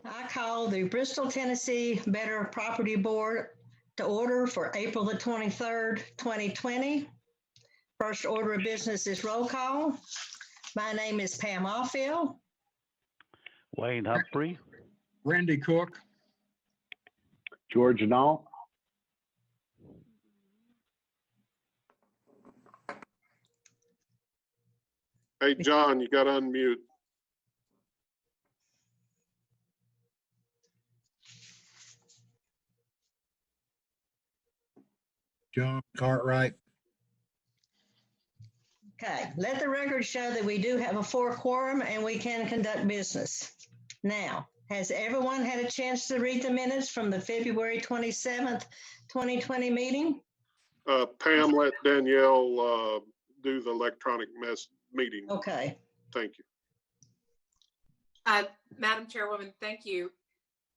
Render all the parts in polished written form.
I call the Bristol, Tennessee Better Property Board to order for April the 23rd, 2020. First order of business is roll call. My name is Pam Offield. Wayne Humphrey. Randy Cook. George Nall. Hey, John, you got to unmute. John Cartwright. Okay, let the record show that we do have a quorum and we can conduct business. Now, has everyone had a chance to read the minutes from the February 27th, 2020 meeting? Pam, let Danielle do the electronic meeting. Okay. Thank you. Madam Chairwoman, thank you.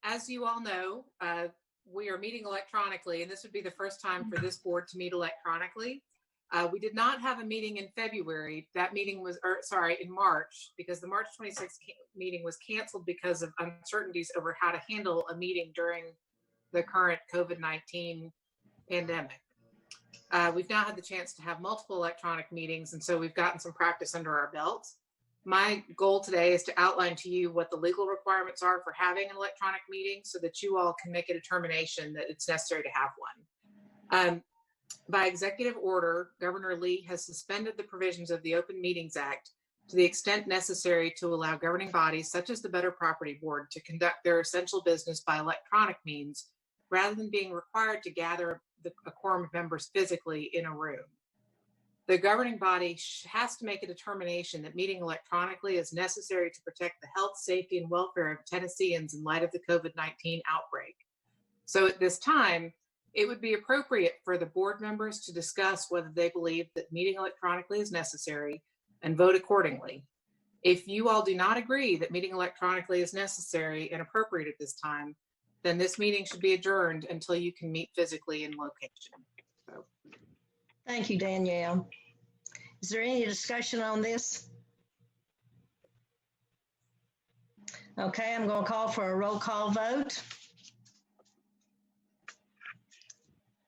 As you all know, we are meeting electronically, and this would be the first time for this board to meet electronically. We did not have a meeting in February. That meeting was, in March, because the March 26th meeting was canceled because of uncertainties over how to handle a meeting during the current COVID-19 pandemic. We've now had the chance to have multiple electronic meetings, and so we've gotten some practice under our belts. My goal today is to outline to you what the legal requirements are for having an electronic meeting so that you all can make a determination that it's necessary to have one. By executive order, Governor Lee has suspended the provisions of the Open Meetings Act to the extent necessary to allow governing bodies such as the Better Property Board to conduct their essential business by electronic means rather than being required to gather a quorum of members physically in a room. The governing body has to make a determination that meeting electronically is necessary to protect the health, safety, and welfare of Tennesseans in light of the COVID-19 outbreak. So at this time, it would be appropriate for the board members to discuss whether they believe that meeting electronically is necessary and vote accordingly. If you all do not agree that meeting electronically is necessary and appropriate at this time, then this meeting should be adjourned until you can meet physically in location. So. Thank you, Danielle. Is there any discussion on this? Okay, I'm going to call for a roll call vote.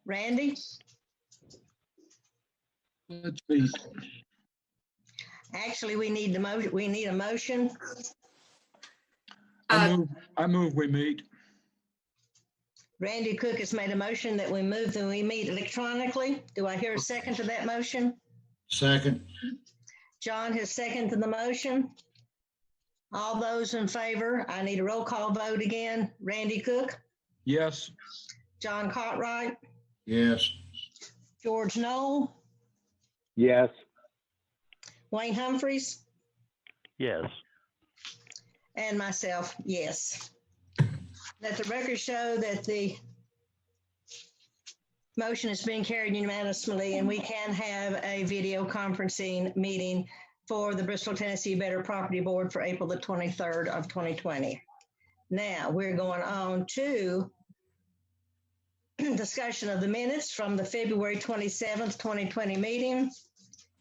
Randy? Let's see. Actually, we need a motion. I move we meet. Randy Cook has made a motion that we meet electronically. Do I hear a second to that motion? Second. John has seconded the motion. All those in favor, I need a roll call vote again. Randy Cook? Yes. John Cartwright? Yes. George Knoll? Yes. Wayne Humphreys? Yes. And myself, yes. Let the record show that the motion is being carried unanimously and we can have a video conferencing meeting for the Bristol, Tennessee Better Property Board for April the 23rd of 2020. Now we're going on to discussion of the minutes from the February 27th, 2020 meeting.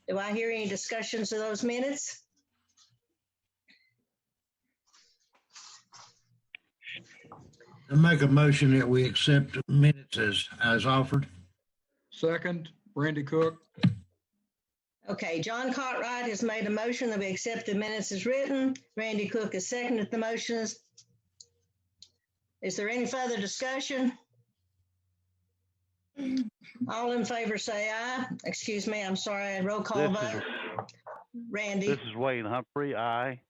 Do I hear any discussions of those minutes? I make a motion that we accept the minutes as offered. Second. Randy Cook. Okay, John Cartwright has made a motion that we accept the minutes as written. Randy Cook has seconded the motions. Is there any further discussion? All in favor say aye. Excuse me, I'm sorry, roll call vote. Randy. This is Wayne Humphrey. Aye.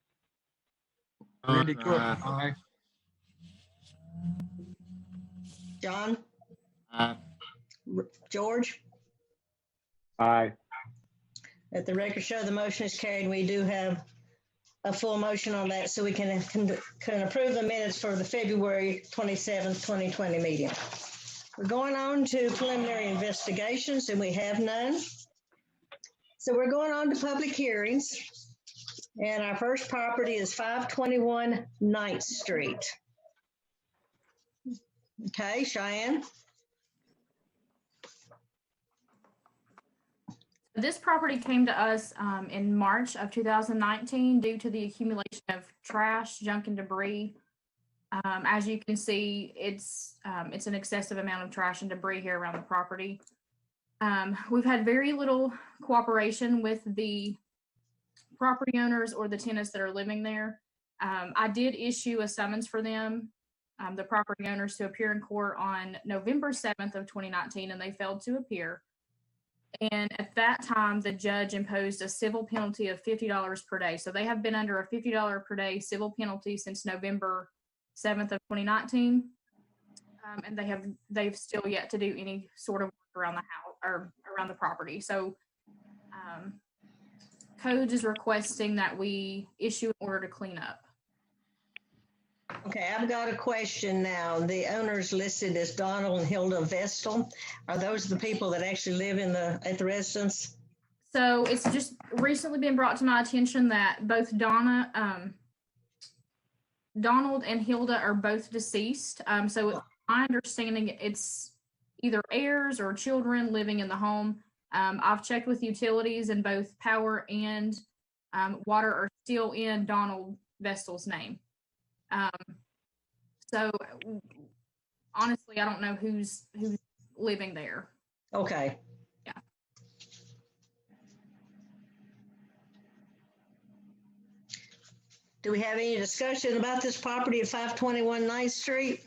Randy Cook. Aye. John. Aye. George. Aye. Let the record show the motion is carried. We do have a full motion on that, so we can approve the minutes for the February 27th, 2020 meeting. We're going on to preliminary investigations, and we have none. So we're going on to public hearings. And our first property is 521 9th Street. Okay, Cheyenne. This property came to us in March of 2019 due to the accumulation of trash, junk, and debris As you can see, it's an excessive amount of trash and debris here around the property. We've had very little cooperation with the property owners or the tenants that are living there. I did issue a summons for them, the property owners, to appear in court on November 7th of 2019, and they failed to appear. And at that time, the judge imposed a civil penalty of $50 per day. So they have been under a $50 per day civil penalty since November 7th of 2019. And they've still yet to do any sort of work around the house or around the property. So Code is requesting that we issue an order to clean up. Okay, I've got a question now. The owners listed as Donald and Hilda Vestal. Are those the people that actually live at the residence? So it's just recently been brought to my attention that both Donald and Hilda are both deceased. So my understanding, it's either heirs or children living in the home. I've checked with utilities, and both power and water are still in Donald Vestal's name. So honestly, I don't know who's living there. Okay. Yeah. Do we have any discussion about this property at 521 9th Street?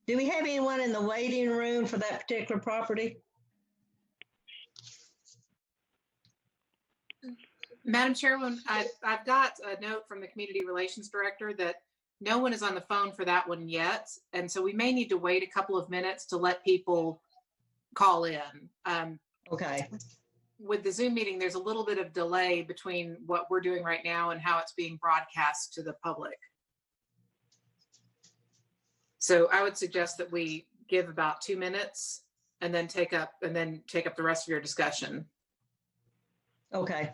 Do we have anyone in the waiting room for that particular property? Madam Chairman, I've got a note from the Community Relations Director that no one is on the phone for that one yet. And so we may need to wait a couple of minutes to let people call in. Okay. With the Zoom meeting, there's a little bit of delay between what we're doing right now and how it's being broadcast to the public. So I would suggest that we give about 2 minutes and then take up the rest of your discussion. Okay.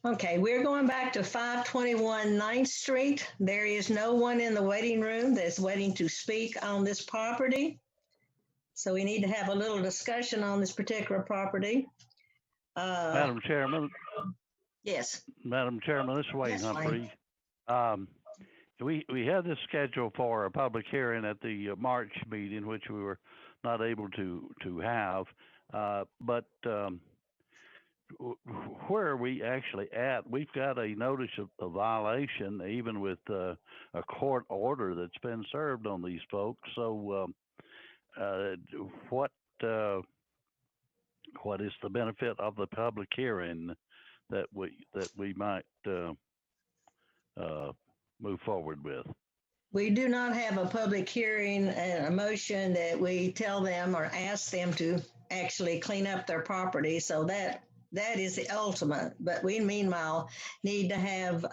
Okay, we're going back to 521 9th Street. There is no one in the waiting room that's waiting to speak on this property. So we need to have a little discussion on this particular property. Madam Chairman, Yes, this is Wayne Yes, Wayne. Humphrey. We had this scheduled for a public hearing at the March meeting, which we were not able to have. But where are we actually at? We've got a notice of violation, even with a court order that's been served on these folks. So what is the benefit of the public hearing that we might move forward with? we do not have a public hearing and a motion that we tell them or ask them to actually clean up their property. So that is the ultimate. But we meanwhile need to have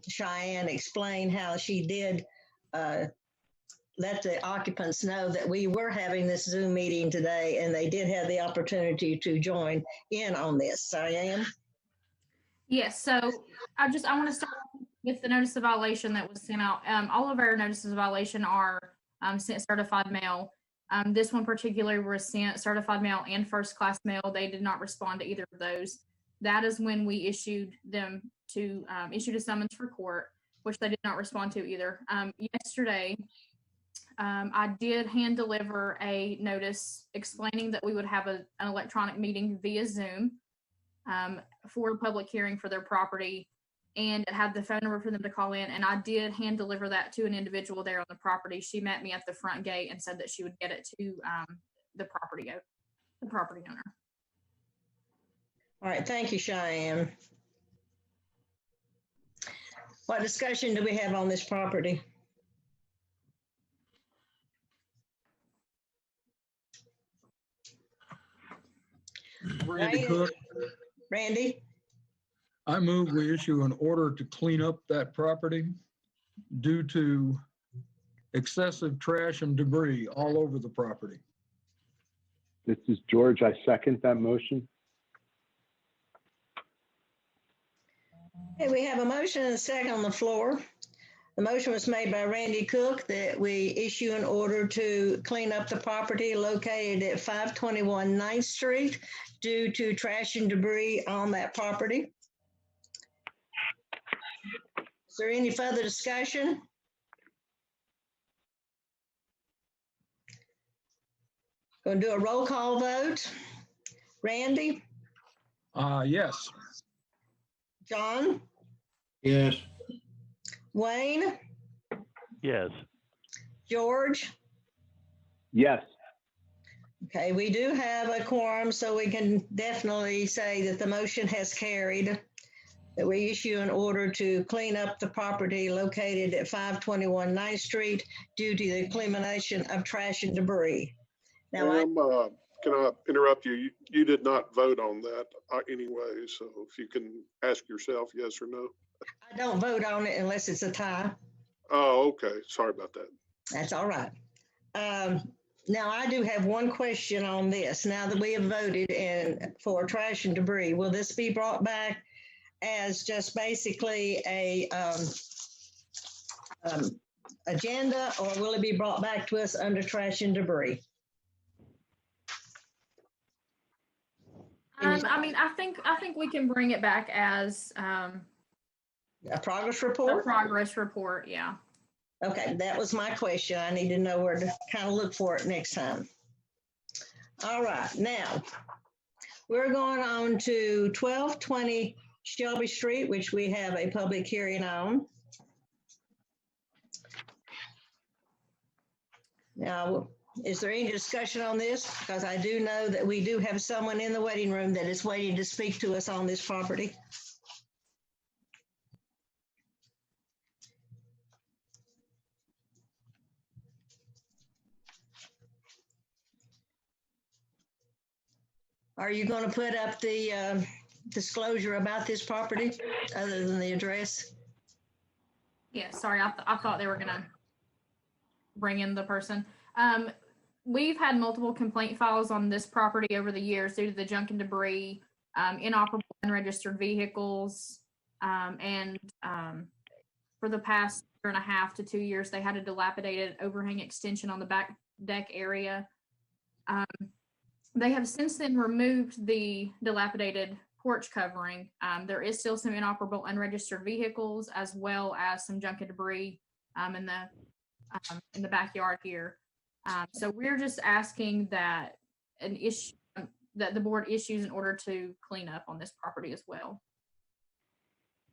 Cheyenne explain how she did let the occupants know that we were having this Zoom meeting today, and they did have the opportunity to join in on this. Cheyenne? Yes, so I want to start with the notice of violation that was sent out. All of our notices of violation are sent certified mail. This one particularly was sent certified mail and first class mail. They did not respond to either of those. That is when we issued them to issued a summons for court, which they did not respond to either. Yesterday, I did hand deliver a notice explaining that we would have an electronic meeting via Zoom for a public hearing for their property, and it had the phone number for them to call in. And I did hand deliver that to an individual there on the property. She met me at the front gate and said that she would get it to the property owner. All right, thank you, Cheyenne. What discussion do we have on this property? Randy Cook, Randy? I move we issue an order to clean up that property due to excessive trash and debris all over the property. This is George. I second that motion. Okay, we have a motion and a second on the floor. The motion was made by Randy Cook that we issue an order to clean up the property located at 521 9th Street due to trash and debris on that property. Is there any further discussion? Going to do a roll call vote. Randy? Yes. John? Yes. Wayne? Yes. George? Yes. Okay, we do have a quorum, so we can definitely say that the motion has carried, that we issue an order to clean up the property located at 521 9th Street due to the elimination of trash and debris. Now, Ma'am, can I interrupt you? You did not vote on that anyway, so if you can ask yourself yes or no. I don't vote on it unless it's a tie. Oh, okay. Sorry about that. That's all right. Now, I do have one question on this. Now that we have voted for trash and debris, will this be brought back as just basically a agenda, or will it be brought back to us under trash and debris? I think we can bring it back as A progress a report? progress report. Yeah. Okay, that was my question. I need to know where to kind of look for it next time. All right, now we're going on to 1220 Shelby Street, which we have a public hearing on. Now, is there any discussion on this? Because I do know that we do have someone in the waiting room that is waiting to speak to us on this property. Are you going to put up the disclosure about this property other than the address? Yeah, sorry, I thought they were gonna bring in the person. We've had multiple complaint files on this property over the years due to the junk and debris, inoperable unregistered vehicles, For the past 1.5 to 2 years, they had a dilapidated overhang extension on the back deck area. They have since then removed the dilapidated porch covering. There is still some inoperable unregistered vehicles, as well as some junk and debris in the backyard here. So we're just asking that that the board issues an order to clean up on this property as well.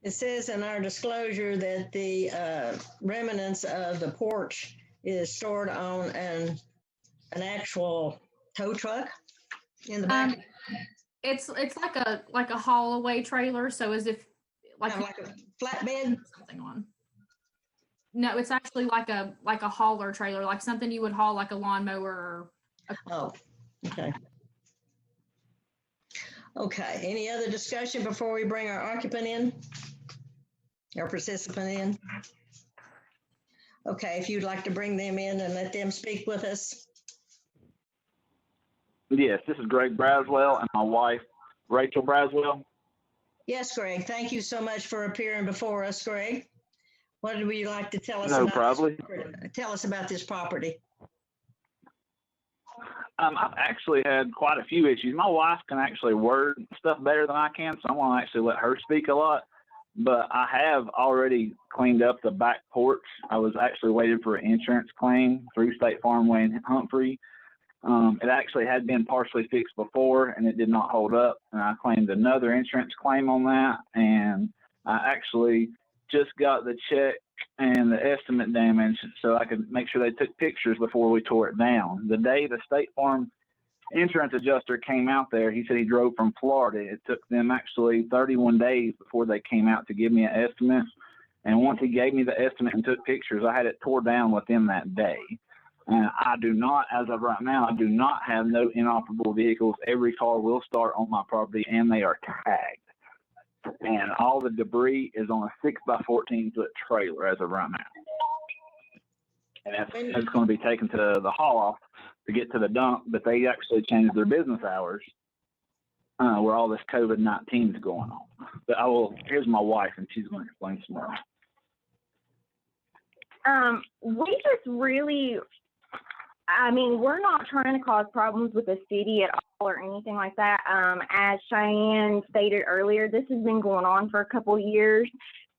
It says in our disclosure that the remnants of the porch is stored on an actual tow truck in the back. It's like a haul away trailer, so as if Like a flatbed. something on. No, it's actually like a hauler trailer, like something you would haul like a lawnmower or Oh, okay. Okay, any other discussion before we bring our occupant in? Our participant in? Okay, if you'd like to bring them in and let them speak with us. Yes, this is Greg Braswell and my wife, Rachel Braswell. Yes, Greg, thank you so much for appearing before us, Greg. What would you like to tell us No about problem. Tell us about this property. I've actually had quite a few issues. My wife can actually word stuff better than I can, so I'm going to actually let her speak a lot. But I have already cleaned up the back porch. I was actually waiting for an insurance claim through State Farm Way in Humphrey. It actually had been partially fixed before, and it did not hold up. And I claimed another insurance claim on that, and I actually just got the check and the estimate damage so I could make sure they took pictures before we tore it down. The day the State Farm insurance adjuster came out there, he said he drove from Florida. It took them actually 31 days before they came out to give me an estimate. And once he gave me the estimate and took pictures, I had it tore down within that day. And I do not, as of right now, I do not have no inoperable vehicles. Every car will start on my property, and they are tagged. And all the debris is on a 6x14 foot trailer as of right now. And that's going to be taken to the haul off to get to the dump, but they actually changed their business hours where all this COVID-19 is going on. But here's my wife, and she's going to explain some more. We just really, we're not trying to cause problems with the city at all or anything like that. As Cheyenne stated earlier, this has been going on for a couple of years.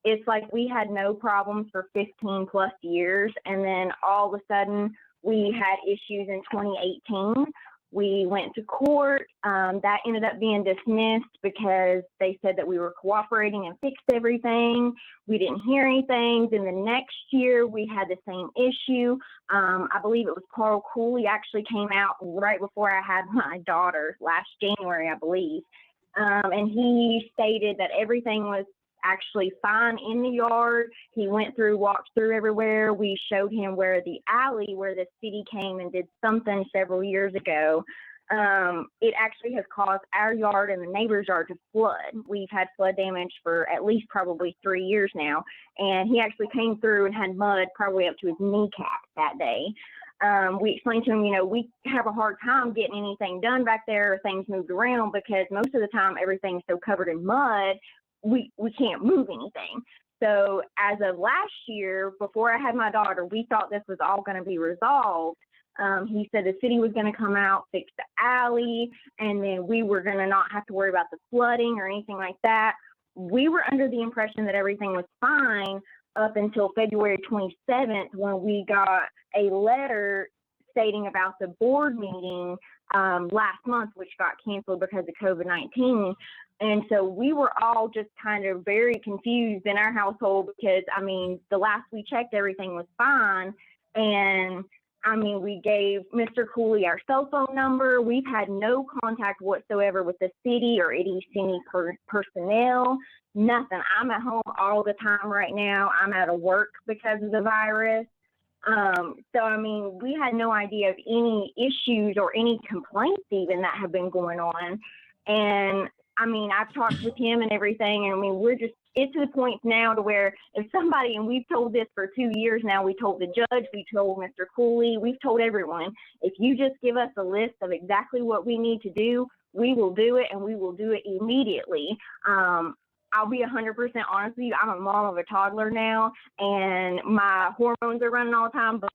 It's like we had no problems for 15 plus years, and then all of a sudden we had issues in 2018. We went to court. That ended up being dismissed because they said that we were cooperating and fixed everything. We didn't hear anything. Then the next year we had the same issue. I believe it was Carl Cooley actually came out right before I had my daughter last January, I believe. And he stated that everything was actually fine in the yard. He went through, walked through everywhere. We showed him where the alley where the city came and did something several years ago. It actually has caused our yard and the neighbor's yard to flood. We've had flood damage for at least probably 3 years now. And he actually came through and had mud probably up to his kneecap that day. We explained to him, we have a hard time getting anything done back there or things moved around because most of the time everything's so covered in mud, we can't move anything. So as of last year, before I had my daughter, we thought this was all going to be resolved. He said the city was going to come out, fix the alley, and then we were going to not have to worry about the flooding or anything like that. We were under the impression that everything was fine up until February 27th when we got a letter stating about the board meeting last month, which got canceled because of COVID-19. And so we were all just kind of very confused in our household because, the last we checked, everything was fine. And, we gave Mr. Cooley our cell phone number. We've had no contact whatsoever with the city or any city personnel, nothing. I'm at home all the time right now. I'm out of work because of the virus. So, we had no idea of any issues or any complaints even that have been going on. And I've talked with him and everything, and it's to the point now to where if somebody, and we've told this for 2 years now, we told the judge, we told Mr. Cooley, we've told everyone, if you just give us a list of exactly what we need to do, we will do it, and we will do it immediately. I'll be 100% honest with you. I'm a mom of a toddler now, and my hormones are running all the time, but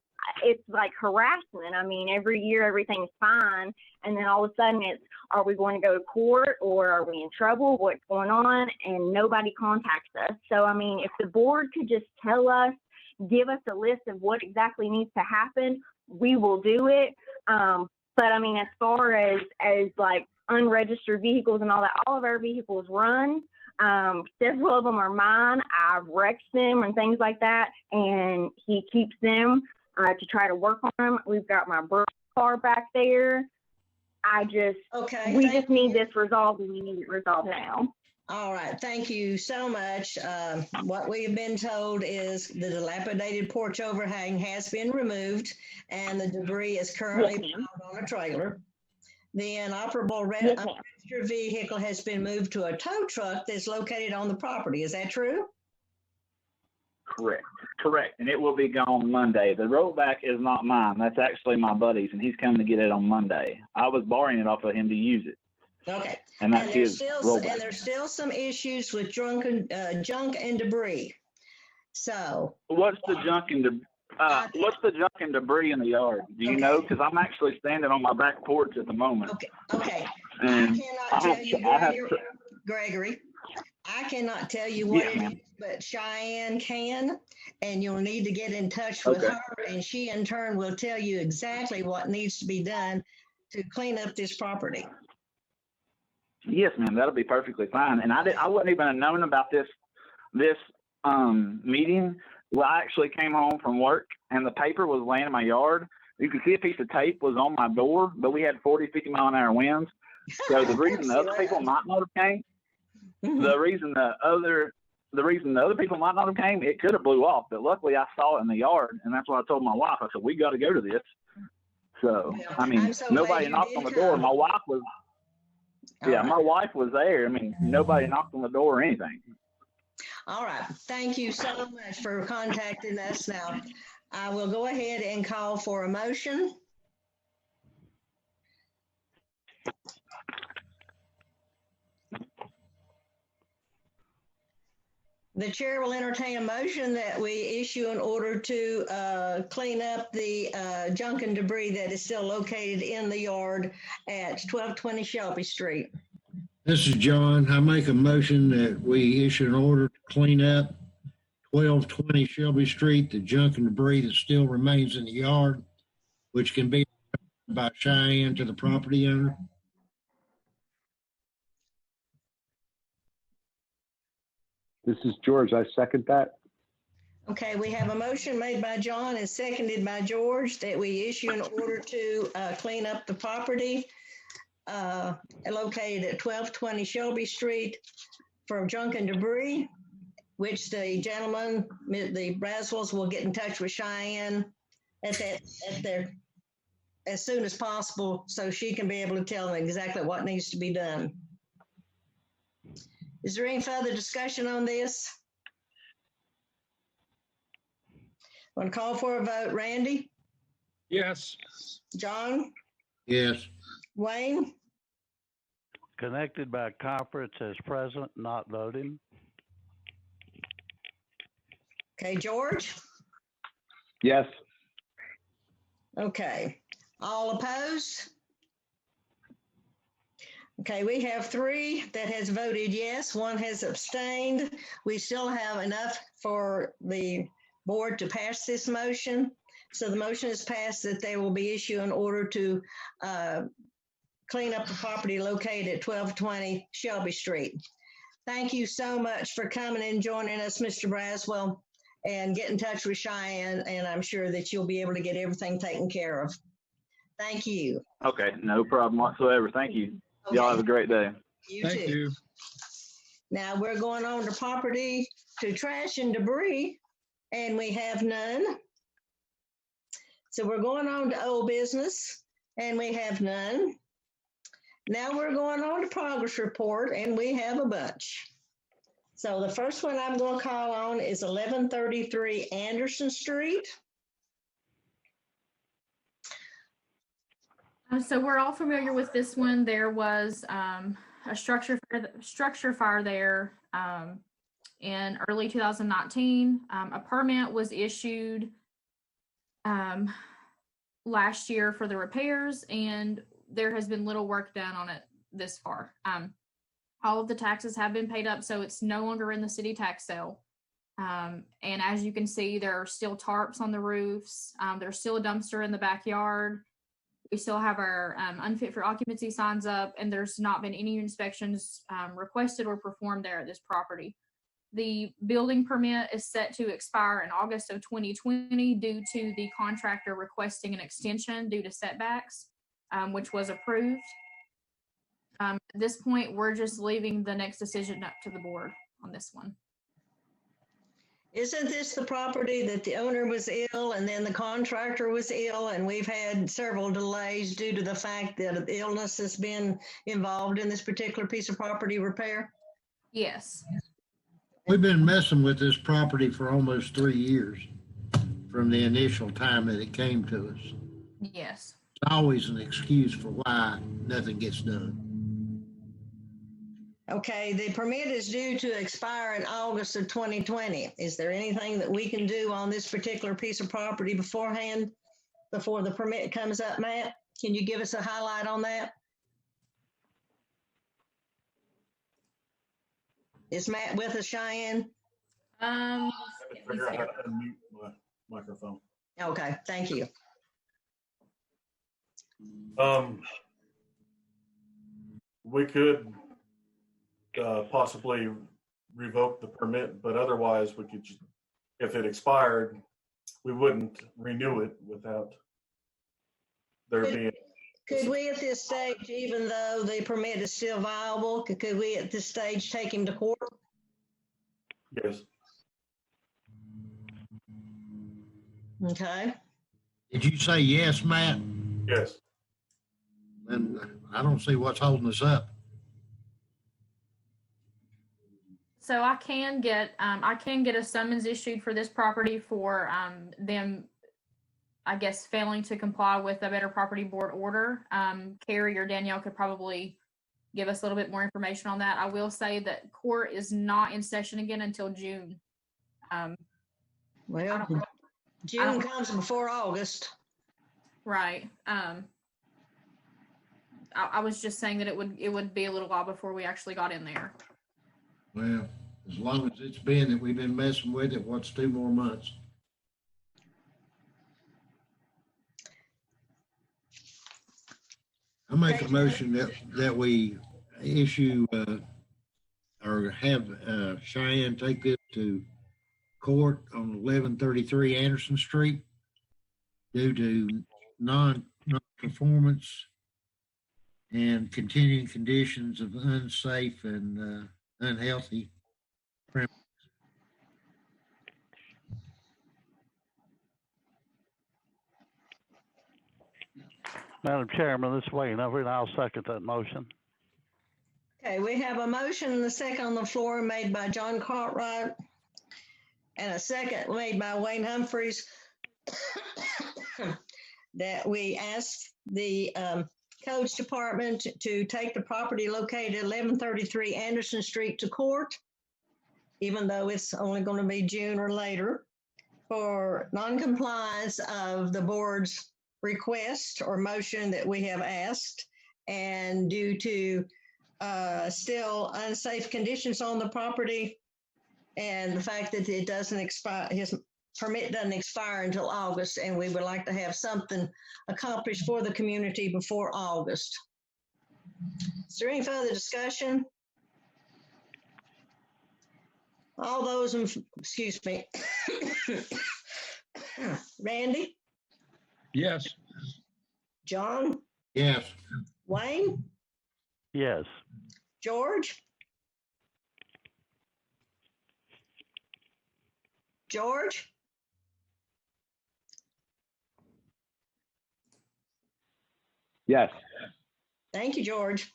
it's like harassment. I mean, every year everything's fine, and then all of a sudden it's, are we going to go to court or are we in trouble? What's going on? And nobody contacts us. So, I mean, if the board could just tell us, give us a list of what exactly needs to happen, we will do it. But I mean, as far as like unregistered vehicles and all that, all of our vehicles run. Several of them are mine. I've wrecked them and things like that, and he keeps them to try to work on them. We've got my birth car back there. We just need this resolved, and we need it resolved now. All right, thank you so much. What we have been told is the dilapidated porch overhang has been removed, and the debris is currently piled on a trailer. The inoperable unregistered vehicle has been moved to a tow truck that's located on the property. Is that true? Correct. And it will be gone Monday. The rollback is not mine. That's actually my buddy's, and he's coming to get it on Monday. I was borrowing it off of him to use it. Okay. And that's his rollback. And there's still some issues with junk and debris. So. What's the junk and debris in the yard? Do you know? Because I'm actually standing on my back porch at the moment. Okay. And I cannot tell you, Gregory. I cannot tell you what it is, but Cheyenne can, and you'll need to get in touch with her, and she in turn will tell you exactly what needs to be done to clean up this property. Yes, ma'am. That'll be perfectly fine. And I wouldn't even have known about this meeting. Well, I actually came home from work, and the paper was laying in my yard. You could see a piece of tape was on my door, but we had 40, 50-mile-an-hour winds. So the reason the other people might not have came, the reason the other people might not have came, it could have blew off. But luckily, I saw it in the yard, and that's what I told my wife. I said, we got to go to this. So, I mean, nobody knocked on the door. My wife was, my wife was there. I mean, nobody knocked on the door or anything. All right. Thank you so much for contacting us. Now, I will go ahead and call for a motion. The chair will entertain a motion that we issue an order to clean up the junk and debris that is still located in the yard at 1220 Shelby Street. This is John. I make a motion that we issue an order to clean up 1220 Shelby Street, the junk and debris that still remains in the yard, which can be by Cheyenne to the property owner. This is George. I second that. Okay, we have a motion made by John and seconded by George that we issue an order to clean up the property located at 1220 Shelby Street for junk and debris, which the gentleman, the Braswells, will get in touch with Cheyenne as soon as possible so she can be able to tell them exactly what needs to be done. Is there any further discussion on this? Want to call for a vote? Randy? Yes. John? Yes. Wayne? Connected by conference as present, not voting. Okay, George? Yes. Okay. All opposed? Okay, we have 3 that has voted yes, 1 has abstained. We still have enough for the board to pass this motion. So the motion is passed that they will be issued an order to clean up the property located at 1220 Shelby Street. Thank you so much for coming and joining us, Mr. Braswell, and get in touch with Cheyenne, and I'm sure that you'll be able to get everything taken care of. Thank you. Okay, no problem whatsoever. Thank you. Okay. Y'all have a great day. Thank you. Now we're going on to property to trash and debris, and we have none. So we're going on to old business, and we have none. Now we're going on to progress report, and we have a bunch. So the first one I'm going to call on is 1133 Anderson Street. So we're all familiar with this one. There was a structure fire there in early 2019. A permit was issued last year for the repairs, and there has been little work done on it this far. All of the taxes have been paid up, so it's no longer in the city tax sale. And as you can see, there are still tarps on the roofs. There's still a dumpster in the backyard. We still have our unfit for occupancy signs up, and there's not been any inspections requested or performed there at this property. The building permit is set to expire in August of 2020 due to the contractor requesting an extension due to setbacks, which was approved. At this point, we're just leaving the next decision up to the board on this one. Isn't this the property that the owner was ill and then the contractor was ill, and we've had several delays due to the fact that illness has been involved in this particular piece of property repair? Yes. We've been messing with this property for almost 3 years from the initial time that it came to us. Yes. It's always an excuse for why nothing gets done. Okay, the permit is due to expire in August of 2020. Is there anything that we can do on this particular piece of property beforehand, before the permit comes up, Matt? Can you give us a highlight on that? Is Matt with us, Cheyenne? Figure out how to unmute my microphone. Okay, thank you. We could possibly revoke the permit, but otherwise we could, if it expired, we wouldn't renew it without there being. Could we at this stage, even though the permit is still viable, could we at this stage take him to court? Yes. Okay. Did you say yes, Matt? Yes. Then I don't see what's holding us up. So I can get a summons issued for this property for them, I guess, failing to comply with a better property board order. Carrie or Danielle could probably give us a little bit more information on that. I will say that court is not in session again until June. Well, June comes before August. Right. I was just saying that it would be a little while before we actually got in there. Well, as long as it's been that we've been messing with it, what's 2 more months? I make a motion that we issue or have Cheyenne take this to court on 1133 Anderson Street due to non-performance and continuing conditions of unsafe and unhealthy premises. Madam Chairman, this is Wayne over, and I'll second that motion. Okay, we have a motion and a second on the floor made by John Cartwright and a second made by Wayne Humphreys that we ask the Codes Department to take the property located at 1133 Anderson Street to court, even though it's only going to be June or later, for noncompliance of the board's request or motion that we have asked, and due to still unsafe conditions on the property and the fact that it doesn't expire, his permit doesn't expire until August, and we would like to have something accomplished for the community before August. Is there any further discussion? All those in, excuse me. Randy? Yes. John? Yes. Wayne? Yes. George? George? Yes. Thank you, George.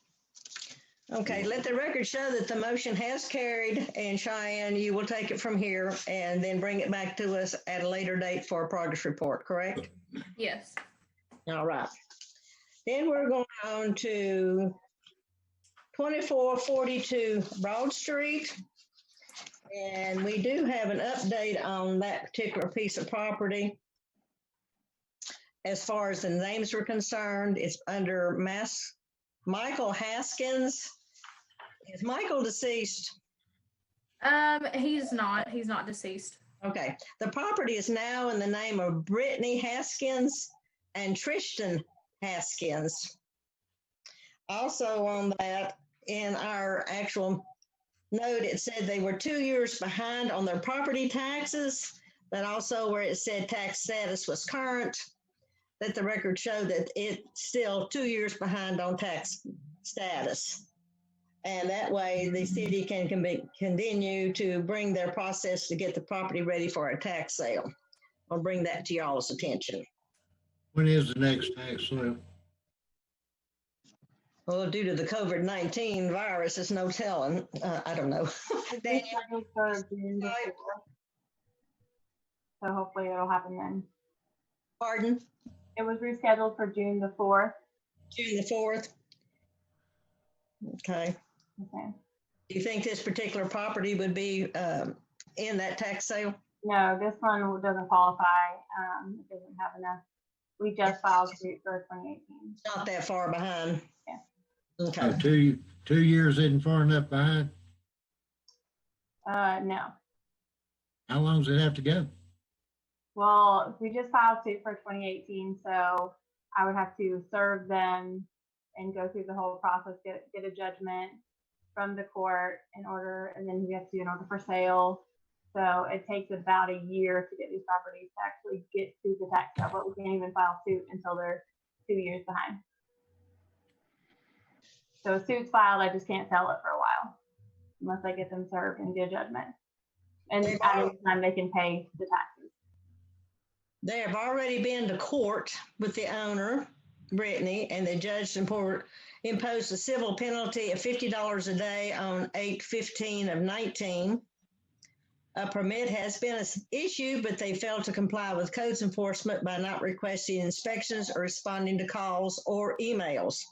Okay, let the record show that the motion has carried, and Cheyenne, you will take it from here and then bring it back to us at a later date for a progress report, correct? Yes. All right. Then we're going on to 2442 Broad Street. And we do have an update on that particular piece of property. As far as the names are concerned, it's under Michael Haskins. Is Michael deceased? He's not deceased. Okay. The property is now in the name of Brittany Haskins and Tristan Haskins. Also on that, in our actual note, it said they were 2 years behind on their property taxes, but also where it said tax status was current, that the record showed that it's still 2 years behind on tax status. And that way the city can continue to bring their process to get the property ready for a tax sale. I'll bring that to y'all's attention. When is the next tax sale? Well, due to the COVID-19 virus, there's no telling. I don't know. Daniel? So hopefully it'll happen then. Pardon? It was rescheduled for June the 4th. June the 4th? Okay. Okay. Do you think this particular property would be in that tax sale? No, this one doesn't qualify. It doesn't have enough. We just filed suit for 2018. It's not that far behind. Yeah. Okay. So 2 years isn't far enough behind? No. How long does it have to go? Well, we just filed suit for 2018, so I would have to serve them and go through the whole process, get a judgment from the court in order, and then we have to do an order for sale. So it takes about a year to get these properties to actually get through the tax sale, but we can't even file suit until they're 2 years behind. So a suit's filed, I just can't sell it for a while unless I get them served and get a judgment. And at any time they can pay the taxes. They have already been to court with the owner, Brittany, and the judge imposed a civil penalty of $50 a day on 8/15/19. A permit has been issued, but they failed to comply with codes enforcement by not requesting inspections or responding to calls or emails.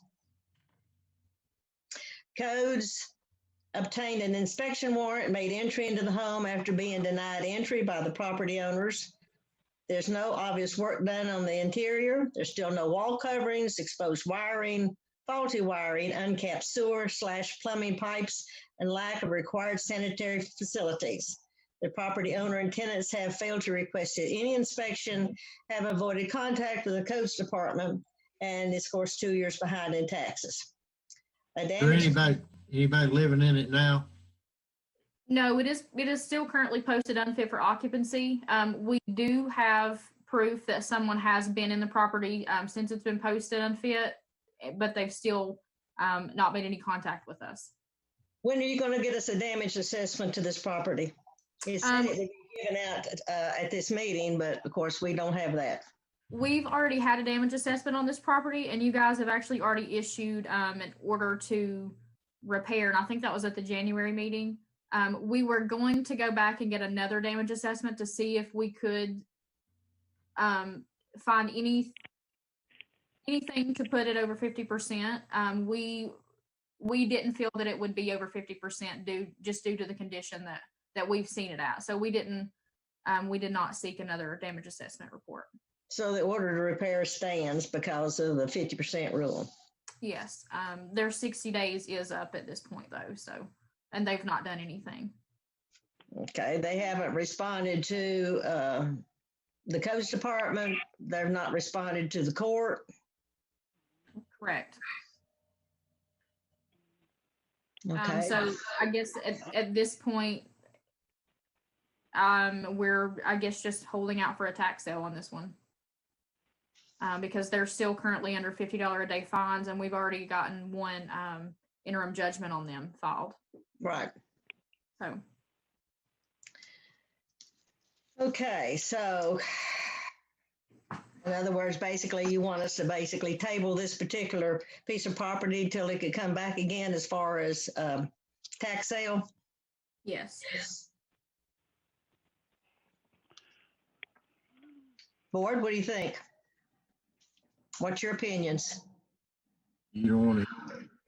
Codes obtained an inspection warrant, made entry into the home after being denied entry by the property owners. There's no obvious work done on the interior. There's still no wall coverings, exposed wiring, faulty wiring, uncapped sewer/plumbing pipes, and lack of required sanitary facilities. The property owner and tenants have failed to request any inspection, have avoided contact with the codes department, and is, of course, 2 years behind in taxes. Is there anybody living in it now? No, it is still currently posted unfit for occupancy. We do have proof that someone has been in the property since it's been posted unfit, but they've still not made any contact with us. When are you going to get us a damage assessment to this property? It said it would be given out at this meeting, but of course we don't have that. We've already had a damage assessment on this property, and you guys have actually already issued an order to repair, and I think that was at the January meeting. We were going to go back and get another damage assessment to see if we could find anything to put it over 50%. We didn't feel that it would be over 50% due to the condition that we've seen it at. So we did not seek another damage assessment report. So the order to repair stands because of the 50% rule. Yes, their 60 days is up at this point though, so, and they've not done anything. Okay, they haven't responded to the codes department. They've not responded to the court. Correct. Okay. So I guess at this point, we're, I guess, just holding out for a tax sale on this one. Because they're still currently under $50 a day fines, and we've already gotten one interim judgment on them filed. Right. So. Okay, so in other words, basically you want us to basically table this particular piece of property till it could come back again as far as tax sale? Yes. Board, what do you think? What's your opinions? You don't want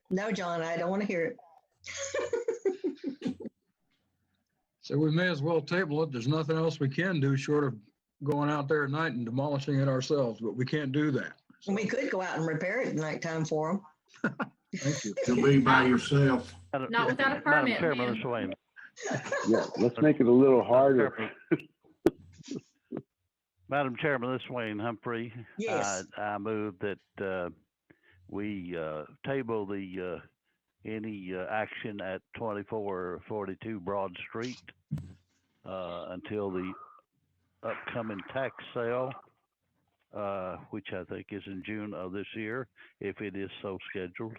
No, John, I don't want to hear it. So we may as well table it. There's nothing else we can do short of going out there at night and demolishing it ourselves, but we can't do that. So, We could go out and repair it at nighttime for them. thank you. You'll be by yourself. Not without a Madam permit, Chairman, man. Ms. Swain. Yeah, let's make it a little harder. Madam Chairman, this is Wayne Humphrey. Yes. I move that we table the any action at 2442 Broad Street until the upcoming tax sale, which I think is in June of this year, if it is so scheduled.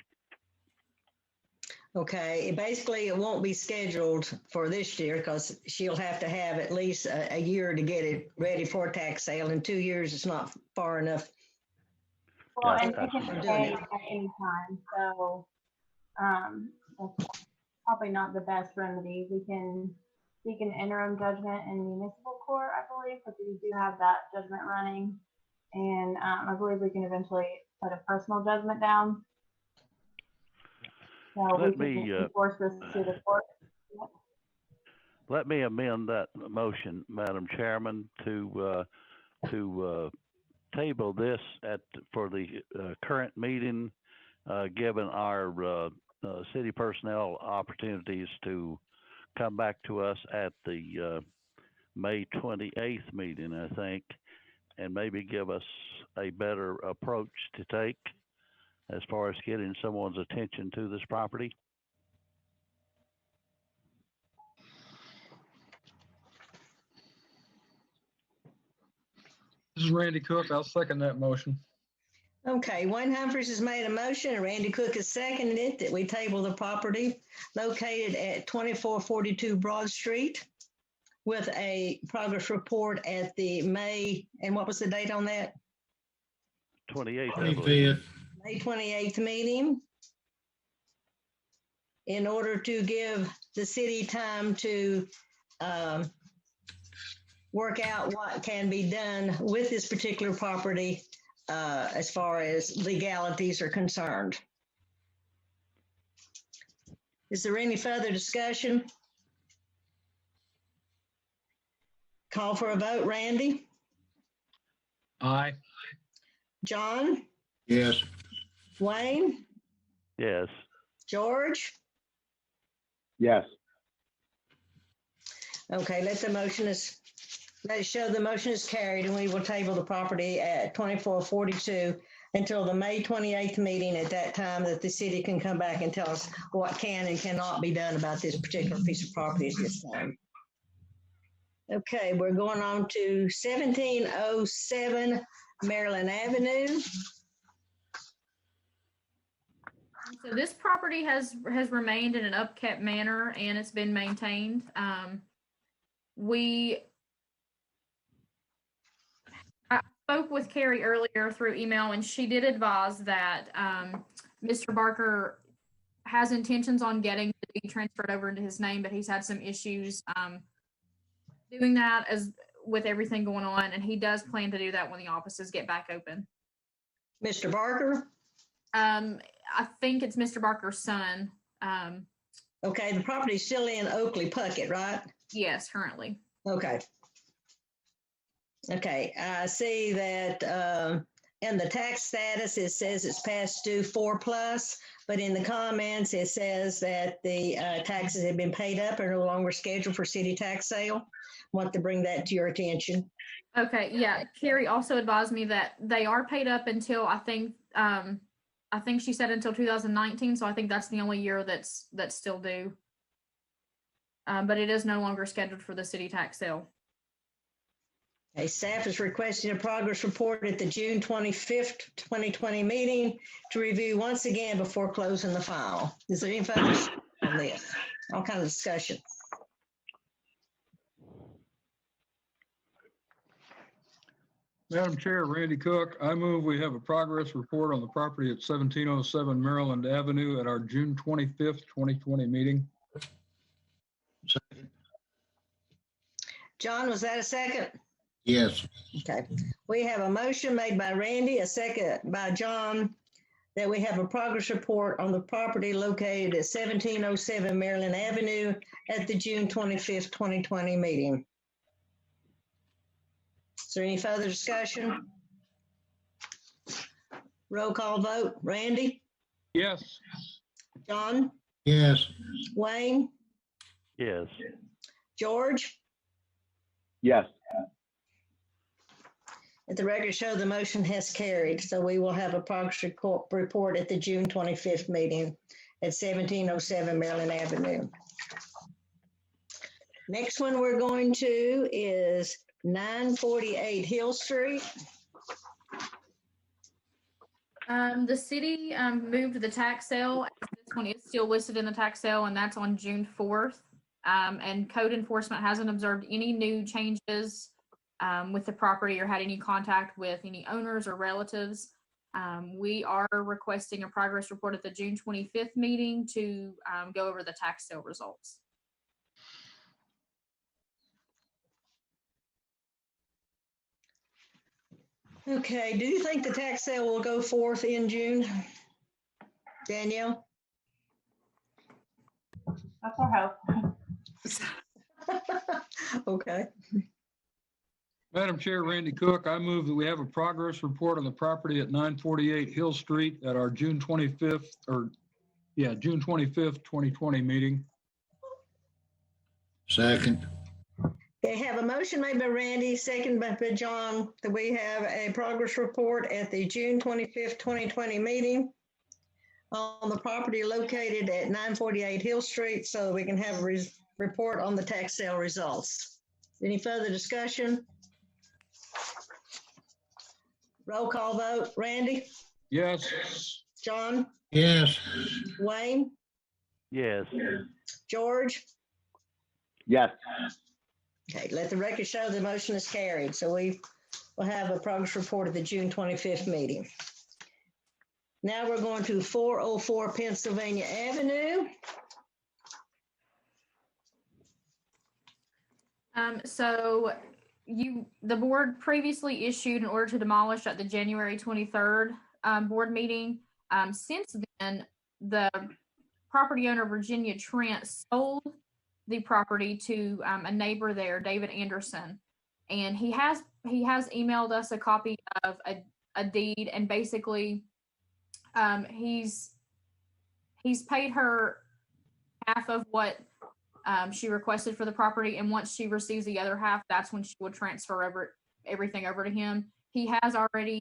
Okay, basically, it won't be scheduled for this year because she'll have to have at least a year to get it ready for tax sale. In 2 years, it's not far enough. Well, Yes, and it that's can right. stay at any time, so, that's probably not the best remedy. We can seek an interim judgment in municipal court, I believe, because we do have that judgment running. And, I believe we can eventually put a personal judgment down. So we Let can me, enforce this to the court. Let me amend that motion, Madam Chairman, to table this for the current meeting, given our city personnel opportunities to come back to us at the May 28th meeting, I think, and maybe give us a better approach to take as far as getting someone's attention to this property. This is Randy Cook. I'll second that motion. Okay, Wayne Humphries has made a motion and Randy Cook has seconded it that we table the property located at 2442 Broad Street with a progress report at the May, and what was the date on that? 28th, I believe. 25th. May 28th meeting, in order to give the city time to work out what can be done with this particular property as far as legalities are concerned. Is there any further discussion? Call for a vote. Randy? Aye. John? Yes. Wayne? Yes. George? Yes, Okay, let it show the motion is carried and we will table the property at 2442 until the May 28th meeting. At that time that the city can come back and tell us what can and cannot be done about this particular piece of property at this time. Okay, we're going on to 1707 Maryland Avenue. So this property has remained in an upkept manner and it's been maintained. I spoke with Carrie earlier through email and she did advise that Mr. Barker has intentions on getting the deed transferred over into his name, but he's had some issues doing that as with everything going on, and he does plan to do that when the offices get back open. Mr. Barker? I think it's Mr. Barker's son. Okay, the property's still in Oakley Puckett, right? Yes, currently. Okay. Okay, I see that in the tax status, it says it's past due 4+, but in the comments, it says that the taxes have been paid up and are no longer scheduled for city tax sale. Want to bring that to your attention. Okay, yeah. Carrie also advised me that they are paid up until I think she said until 2019, so I think that's the only year that's still due. But it is no longer scheduled for the city tax sale. Okay, staff is requesting a progress report at the June 25th, 2020 meeting to review once again before closing the file. Is there any further discussion on this? All kind of discussion. Madam Chair, Randy Cook, I move we have a progress report on the property at 1707 Maryland Avenue at our June 25th, 2020 meeting. John, was that a second? Yes. Okay. We have a motion made by Randy, a second by John, that we have a progress report on the property located at 1707 Maryland Avenue at the June 25th, 2020 meeting. Is there any further discussion? Roll call vote. Randy? Yes. John? Yes. Wayne? Yes. George? Yes. Let the record show the motion has carried, so we will have a progress report at the June 25th meeting at 1707 Maryland Avenue. Next one we're going to is 948 Hill Street. The city moved the tax sale. This one is still listed in the tax sale, and that's on June 4th. And code enforcement hasn't observed any new changes with the property or had any contact with any owners or relatives. We are requesting a progress report at the June 25th meeting to go over the tax sale results. Okay, do you think the tax sale will go forth in June? Danielle? That's our hope. Okay. Madam Chair, Randy Cook, I move that we have a progress report on the property at 948 Hill Street at our June 25th, June 25th, 2020 meeting. Second. They have a motion made by Randy, second by John, that we have a progress report at the June 25th, 2020 meeting on the property located at 948 Hill Street, so we can have a report on the tax sale results. Any further discussion? Roll call vote. Randy? Yes. John? Yes. Wayne? Yes. George? Yes. Okay, let the record show the motion is carried. So we will have a progress report at the June 25th meeting. Now we're going to 404 Pennsylvania Avenue. So the board previously issued an order to demolish at the January 23rd board meeting. Since then, the property owner, Virginia Trent, sold the property to a neighbor there, David Anderson. And he has emailed us a copy of a deed, and basically he's paid her half of what she requested for the property, and once she receives the other half, that's when she would transfer everything over to him. He has already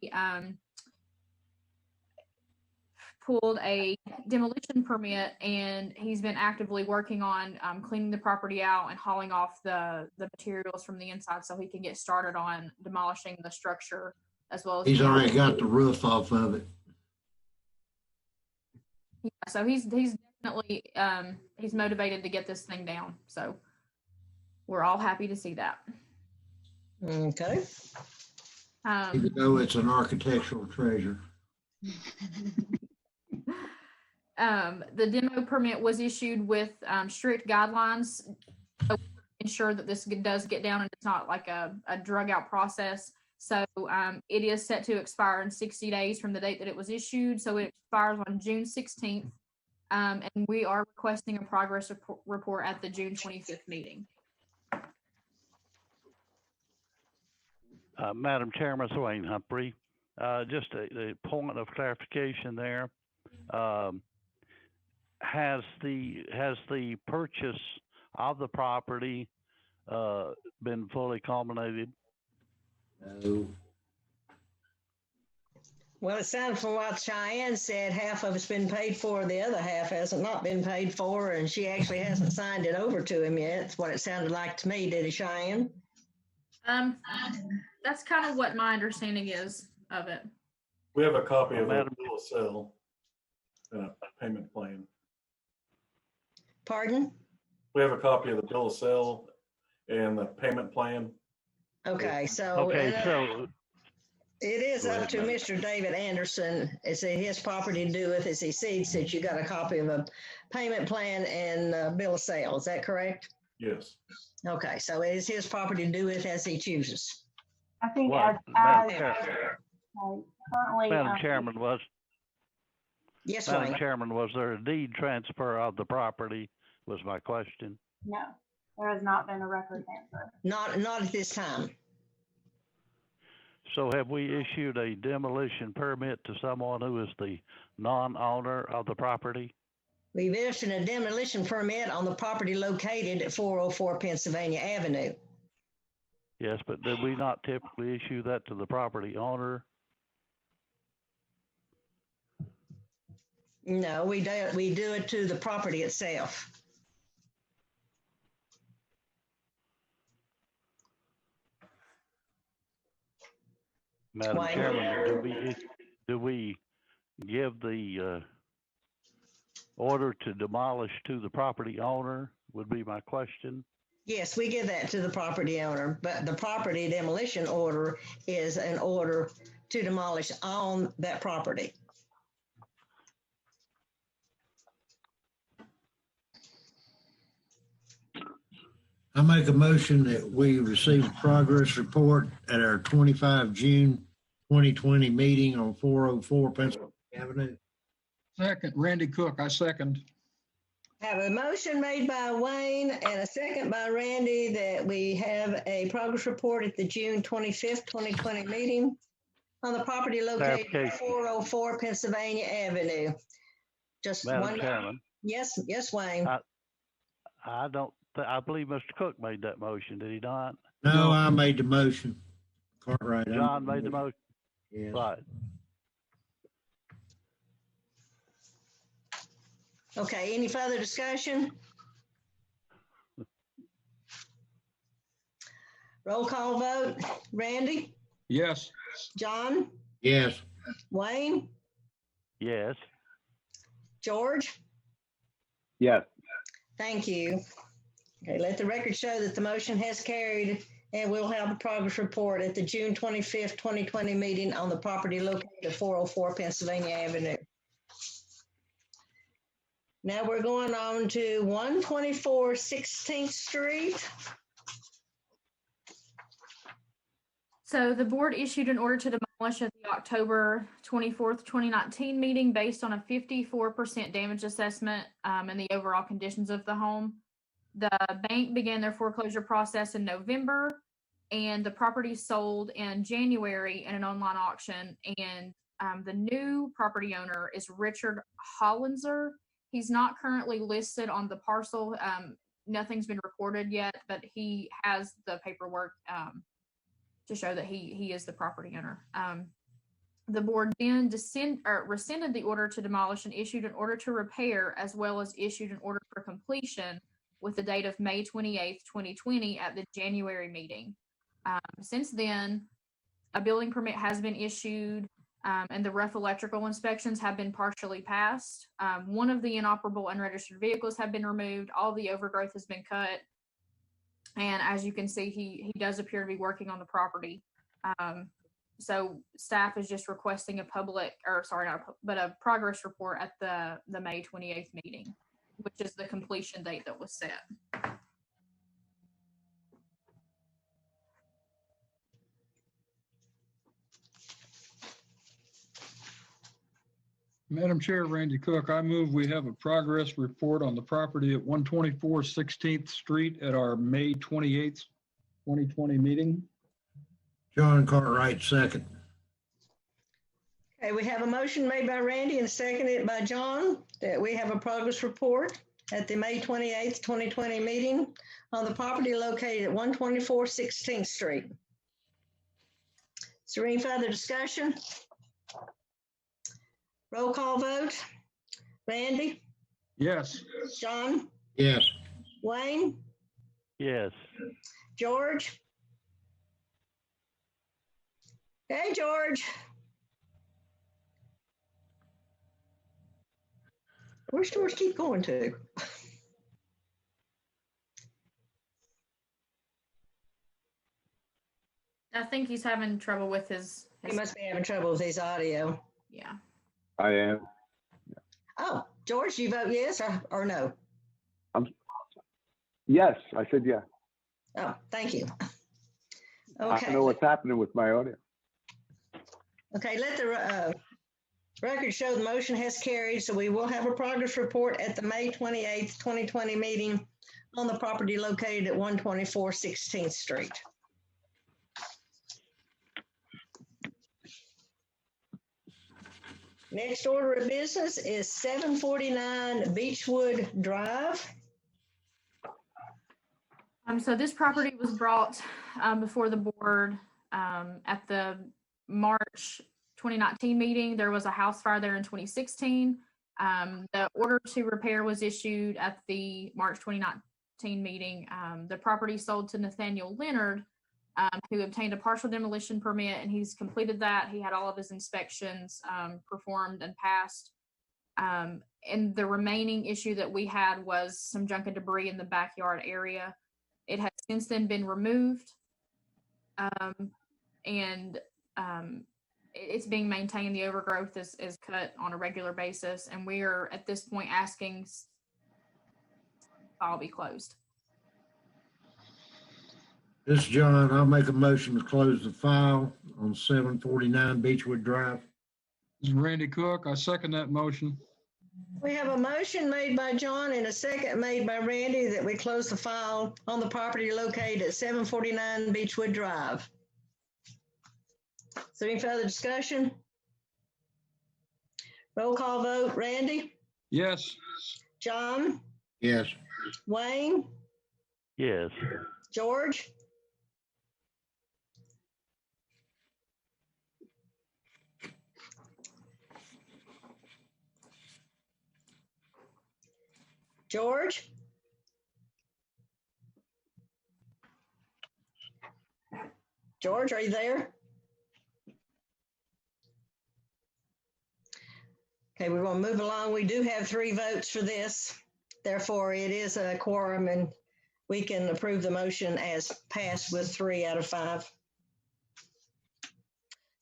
pulled a demolition permit, and he's been actively working on cleaning the property out and hauling off the materials from the inside so he can get started on demolishing the structure as well as. He's already got the roof off of it. Yeah, so he's definitely he's motivated to get this thing down. So we're all happy to see that. Okay. Even though it's an architectural treasure. The demo permit was issued with strict guidelines to ensure that this does get down and it's not like a drug out process. So it is set to expire in 60 days from the date that it was issued. So it expires on June 16th. And we are requesting a progress report at the June 25th meeting. Madam Chairman, it's Wayne Humphrey. Just a point of clarification there. Has the purchase of the property been fully culminated? No. Well, it sounded from what Cheyenne said, half of it's been paid for, the other half hasn't not been paid for, and she actually hasn't signed it over to him yet. That's what it sounded like to me, did it, Cheyenne? That's kind of what my understanding is of it. We have a copy of the bill of sale and a payment plan. Pardon? We have a copy of the bill of sale and the payment plan. Okay, so. Okay, so. It is up to Mr. David Anderson. It's his property to do with as he sees that you got a copy of a payment plan and a bill of sale. Is that correct? Yes. Okay, so it is his property to do with as he chooses. I think Well, as Madam currently. Chairman, Yes, Madam Wayne. Chairman, was there a deed transfer of the property was my question. No, there has not been a record transfer. Not at this time. So have we issued a demolition permit to someone who is the non-owner of the property? We've issued a demolition permit on the property located at 404 Pennsylvania Avenue. Yes, but did we not typically issue that to the property owner? No, we do it to the property itself. Madam Wayne? Chairman, do we give the order to demolish to the property owner would be my question. Yes, we give that to the property owner, but the property demolition order is an order to demolish on that property. I make a motion that we receive a progress report at our 25 June 2020 meeting on 404 Pennsylvania Avenue. Second, Randy Cook, I second. Have a motion made by Wayne and a second by Randy that we have a progress report at the June 25th, 2020 meeting on the property located at 404 Pennsylvania Avenue. Just Madam one. Chairman, Yes, Wayne. I believe Mr. Cook made that motion, did he not? No, I made the motion. Cartwright. John made the motion? Yes. Right. Okay, any further discussion? Roll call vote. Randy? Yes. John? Yes. Wayne? Yes. George? Yes. Thank you. Okay, let the record show that the motion has carried, and we'll have a progress report at the June 25th, 2020 meeting on the property located at 404 Pennsylvania Avenue. Now we're going on to 124 16th Street. So the board issued an order to demolish at the October 24th, 2019 meeting based on a 54% damage assessment and the overall conditions of the home. The bank began their foreclosure process in November, and the property sold in January in an online auction. And the new property owner is Richard Hollinser. He's not currently listed on the parcel. Nothing's been recorded yet, but he has the paperwork to show that he is the property owner. The board then rescinded the order to demolish and issued an order to repair, as well as issued an order for completion with the date of May 28th, 2020 at the January meeting. Since then, a building permit has been issued and the rough electrical inspections have been partially passed. One of the inoperable unregistered vehicles have been removed. All the overgrowth has been cut. And as you can see, he does appear to be working on the property. So staff is just requesting a progress report at the May 28th meeting, which is the completion date that was set. Madam Chair, Randy Cook, I move we have a progress report on the property at 124 16th Street at our May 28th, 2020 meeting. John Cartwright, second. Okay, we have a motion made by Randy and seconded by John that we have a progress report at the May 28th, 2020 meeting on the property located at 124 16th Street. Is there any further discussion? Roll call vote. Randy? Yes. John? Yes. Wayne? Yes. George? Hey, George. Where's George keep going to? I think he's having trouble with his He must be having trouble with his audio. yeah. I am. Oh, George, you vote yes or no? Yes, I said yeah. Oh, thank you. I don't know Okay, what's happening with my audio. okay, let the Records show the motion has carried, so we will have a progress report at the May 28th, 2020 meeting on the property located at 124 16th Street. Next order of business is 749 Beechwood Drive. So this property was brought before the board at the March 2019 meeting. There was a house fire there in 2016. The order to repair was issued at the March 2019 meeting. The property sold to Nathaniel Leonard, who obtained a partial demolition permit, and he's completed that. He had all of his inspections performed and passed. And the remaining issue that we had was some junk and debris in the backyard area. It has since then been removed, and it's being maintained. The overgrowth is cut on a regular basis, and we are at this point asking file be closed. This is John. I'll make a motion to close the file on 749 Beechwood Drive. This is Randy Cook. I second that motion. We have a motion made by John and a second made by Randy that we close the file on the property located at 749 Beechwood Drive. Is there any further discussion? Roll call vote. Randy? Yes. John? Yes. Wayne? Yes. George? George? George, are you there? Okay, we're going to move along. We do have 3 votes for this. Therefore, it is a quorum and we can approve the motion as passed with 3 out of 5.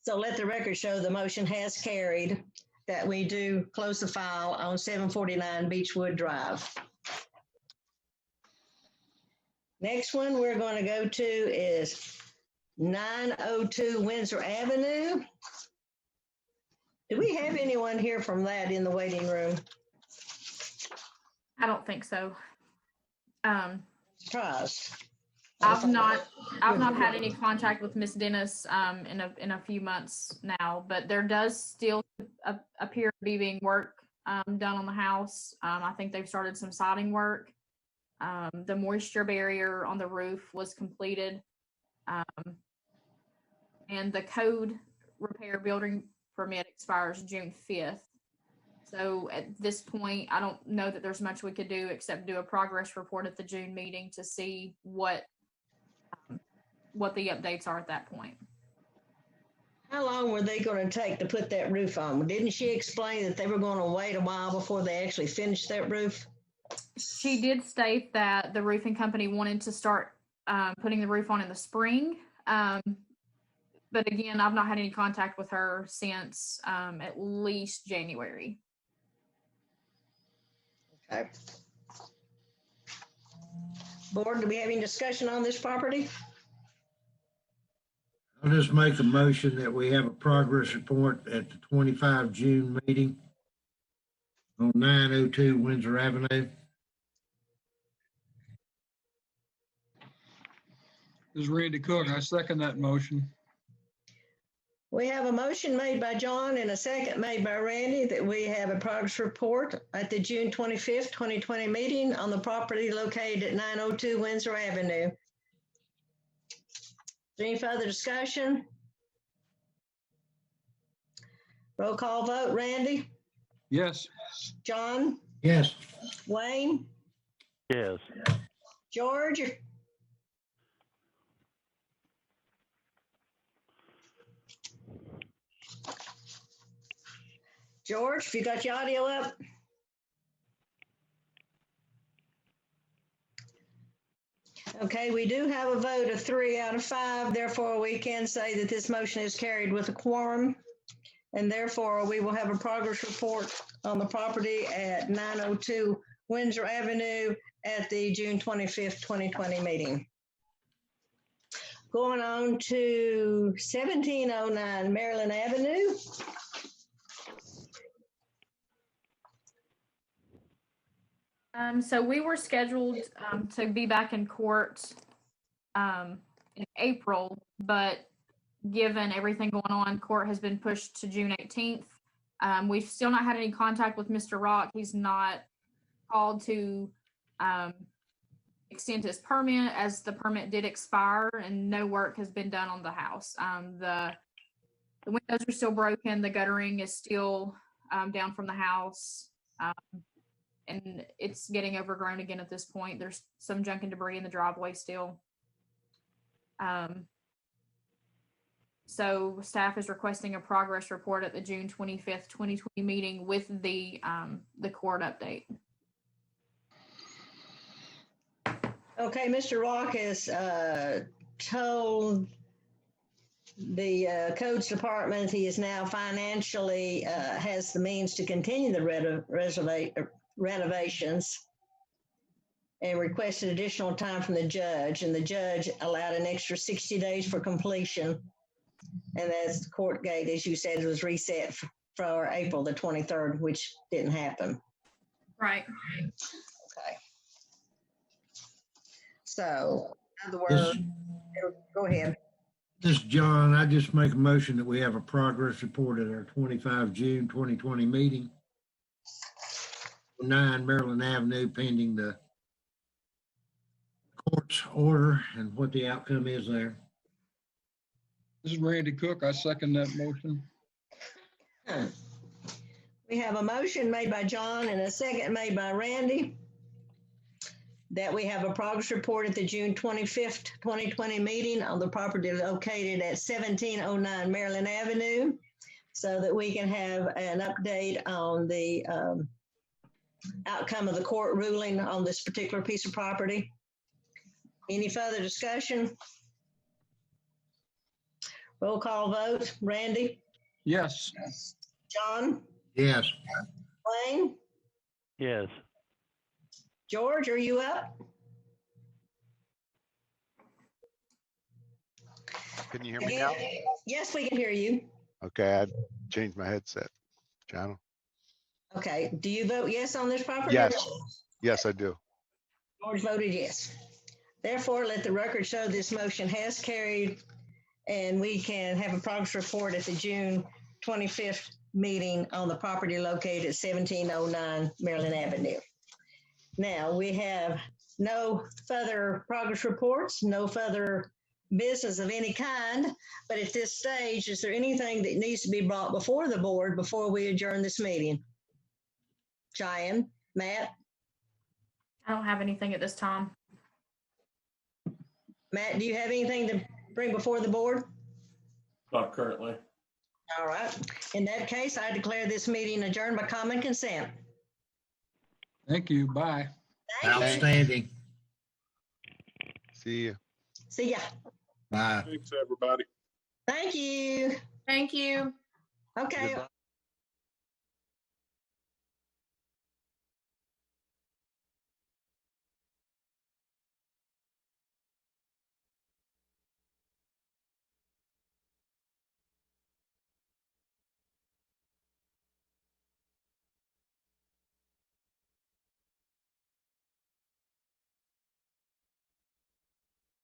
So let the record show the motion has carried, that we do close the file on 749 Beechwood Drive. Next one we're going to go to is 902 Windsor Avenue. Do we have anyone here from that in the waiting room? I don't think so. Surprised. I've not had any contact with Miss Dennis in a few months now, but there does still appear to be being work done on the house. I think they've started some siding work. The moisture barrier on the roof was completed, and the code repair building permit expires June 5th. So at this point, I don't know that there's much we could do except do a progress report at the June meeting to see what the updates are at that point. How long were they going to take to put that roof on? Didn't she explain that they were going to wait a while before they actually finished that roof? She did state that the roofing company wanted to start putting the roof on in the spring. But again, I've not had any contact with her since at least January. Okay. Board, do we have any discussion on this property? I'll just make a motion that we have a progress report at the 25 June meeting on 902 Windsor Avenue. This is Randy Cook. I second that motion. We have a motion made by John and a second made by Randy that we have a progress report at the June 25th, 2020 meeting on the property located at 902 Windsor Avenue. Is there any further discussion? Roll call vote. Randy? Yes. John? Yes. Wayne? Yes. George? George, if you got your audio up? Okay, we do have a vote of 3 out of 5. Therefore, we can say that this motion is carried with a quorum. And therefore, we will have a progress report on the property at 902 Windsor Avenue at the June 25th, 2020 meeting. Going on to 1709 Maryland Avenue. So we were scheduled to be back in court in April, but given everything going on, court has been pushed to June 18th. We've still not had any contact with Mr. Rock. He's not called to extend his permit, as the permit did expire and no work has been done on the house. The windows are still broken. The guttering is still down from the house. And it's getting overgrown again at this point. There's some junk and debris in the driveway still. So staff is requesting a progress report at the June 25th, 2020 meeting with the court update. Okay, Mr. Rock has told the codes department he is now financially has the means to continue the renovations, and requested additional time from the judge, and the judge allowed an extra 60 days for completion. And as the court date, as you said, was reset for April the 23rd, which didn't happen. Right. Okay. So, in other words, go ahead. This is John. I just make a motion that we have a progress report at our 25 June 2020 meeting. 9 Maryland Avenue, pending the court's order and what the outcome is there. This is Randy Cook. I second that motion. We have a motion made by John and a second made by Randy that we have a progress report at the June 25th, 2020 meeting on the property located at 1709 Maryland Avenue, so that we can have an update on the outcome of the court ruling on this particular piece of property. Any further discussion? Roll call vote. Randy? Yes. John? Yes. Wayne? Yes. George, are you up? Can you hear me now? Yes, we can hear you. Okay, I changed my headset channel. Okay, do you vote yes on this property? Yes. Yes, I do. George voted yes. Therefore, let the record show this motion has carried, and we can have a progress report at the June 25th meeting on the property located at 1709 Maryland Avenue. Now, we have no further progress reports, no further business of any kind, but at this stage, is there anything that needs to be brought before the board before we adjourn this meeting? Cheyenne, Matt? I don't have anything at this time. Matt, do you have anything to bring before the board? Not currently. All right. In that case, I declare this meeting adjourned by common consent. Thank you. Bye. Outstanding. See you. See ya. Bye. Thanks, everybody. Thank you. Thank you. Okay.